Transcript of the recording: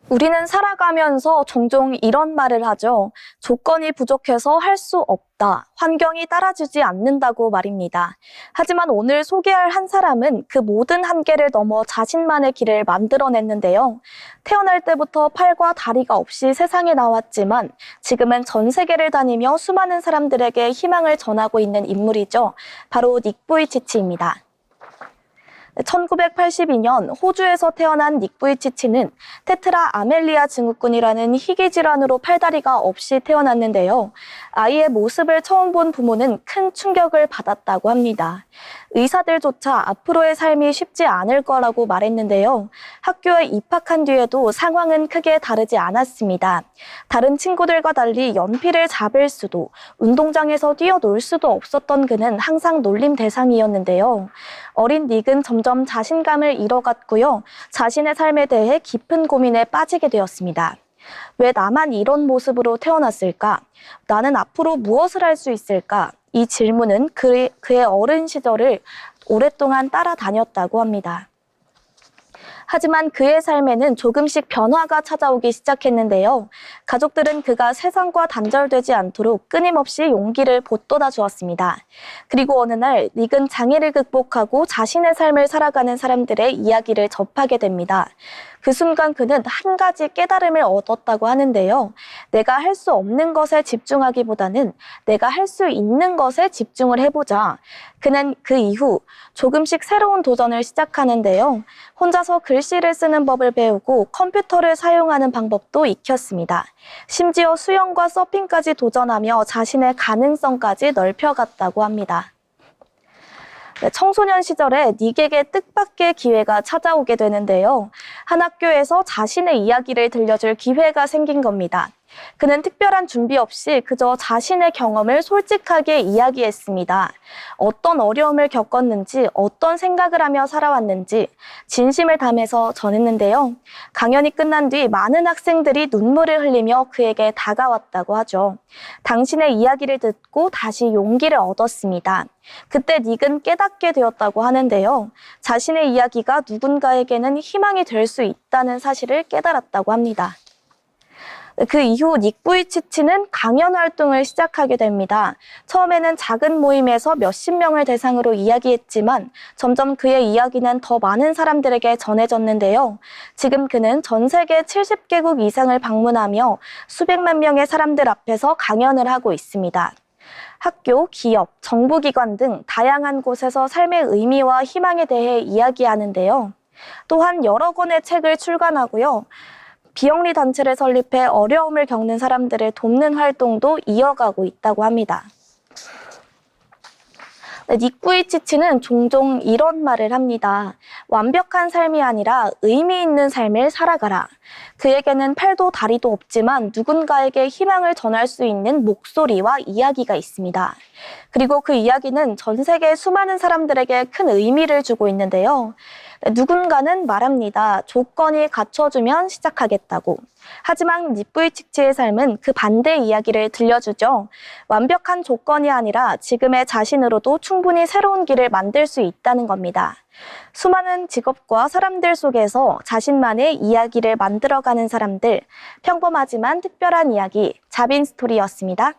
우리는 살아가면서 종종 이런 말을 하죠. 조건이 부족해서 할 수 없다. 환경이 따라주지 않는다고 말입니다. 하지만 오늘 소개할 한 사람은 그 모든 한계를 넘어 자신만의 길을 만들어냈는데요. 태어날 때부터 팔과 다리가 없이 세상에 나왔지만 지금은 전 세계를 다니며 수많은 사람들에게 희망을 전하고 있는 인물이죠. 바로 닉 부이치치입니다. 1982년 호주에서 태어난 닉 부이치치는 테트라 아멜리아 증후군이라는 희귀 질환으로 팔다리가 없이 태어났는데요. 아이의 모습을 처음 본 부모는 큰 충격을 받았다고 합니다. 의사들조차 앞으로의 삶이 쉽지 않을 거라고 말했는데요. 학교에 입학한 뒤에도 상황은 크게 다르지 않았습니다. 다른 친구들과 달리 연필을 잡을 수도, 운동장에서 뛰어놀 수도 없었던 그는 항상 놀림 대상이었는데요. 어린 닉은 점점 자신감을 잃어갔고요. 자신의 삶에 대해 깊은 고민에 빠지게 되었습니다. 왜 나만 이런 모습으로 태어났을까? 나는 앞으로 무엇을 할 수 있을까? 이 질문은 그의 어린 시절을 오랫동안 따라다녔다고 합니다. 하지만 그의 삶에는 조금씩 변화가 찾아오기 시작했는데요. 가족들은 그가 세상과 단절되지 않도록 끊임없이 용기를 북돋아 주었습니다. 그리고 어느 날 닉은 장애를 극복하고 자신의 삶을 살아가는 사람들의 이야기를 접하게 됩니다. 그 순간 그는 한 가지 깨달음을 얻었다고 하는데요. 내가 할 수 없는 것에 집중하기보다는 내가 할 수 있는 것에 집중을 해보자. 그는 그 이후 조금씩 새로운 도전을 시작하는데요. 혼자서 글씨를 쓰는 법을 배우고 컴퓨터를 사용하는 방법도 익혔습니다. 심지어 수영과 서핑까지 도전하며 자신의 가능성까지 넓혀갔다고 합니다. 청소년 시절에 닉에게 뜻밖의 기회가 찾아오게 되는데요. 한 학교에서 자신의 이야기를 들려줄 기회가 생긴 겁니다. 그는 특별한 준비 없이 그저 자신의 경험을 솔직하게 이야기했습니다. 어떤 어려움을 겪었는지, 어떤 생각을 하며 살아왔는지 진심을 담아서 전했는데요. 강연이 끝난 뒤 많은 학생들이 눈물을 흘리며 그에게 다가왔다고 하죠. 당신의 이야기를 듣고 다시 용기를 얻었습니다. 그때 닉은 깨닫게 되었다고 하는데요. 자신의 이야기가 누군가에게는 희망이 될 수 있다는 사실을 깨달았다고 합니다. 그 이후 닉 부이치치는 강연 활동을 시작하게 됩니다. 처음에는 작은 모임에서 몇십 명을 대상으로 이야기했지만 점점 그의 이야기는 더 많은 사람들에게 전해졌는데요. 지금 그는 전 세계 70개국 이상을 방문하며 수백만 명의 사람들 앞에서 강연을 하고 있습니다. 학교, 기업, 정부기관 등 다양한 곳에서 삶의 의미와 희망에 대해 이야기하는데요. 또한 여러 권의 책을 출간하고요. 비영리 단체를 설립해 어려움을 겪는 사람들을 돕는 활동도 이어가고 있다고 합니다. 닉 부이치치는 종종 이런 말을 합니다. 완벽한 삶이 아니라 의미 있는 삶을 살아가라. 그에게는 팔도 다리도 없지만 누군가에게 희망을 전할 수 있는 목소리와 이야기가 있습니다. 그리고 그 이야기는 전 세계 수많은 사람들에게 큰 의미를 주고 있는데요. 누군가는 말합니다. 조건이 갖춰주면 시작하겠다고. 하지만 닉 부이치치의 삶은 그 반대의 이야기를 들려주죠. 완벽한 조건이 아니라 지금의 자신으로도 충분히 새로운 길을 만들 수 있다는 겁니다. 수많은 직업과 사람들 속에서 자신만의 이야기를 만들어가는 사람들, 평범하지만 특별한 이야기, 자빈 스토리였습니다.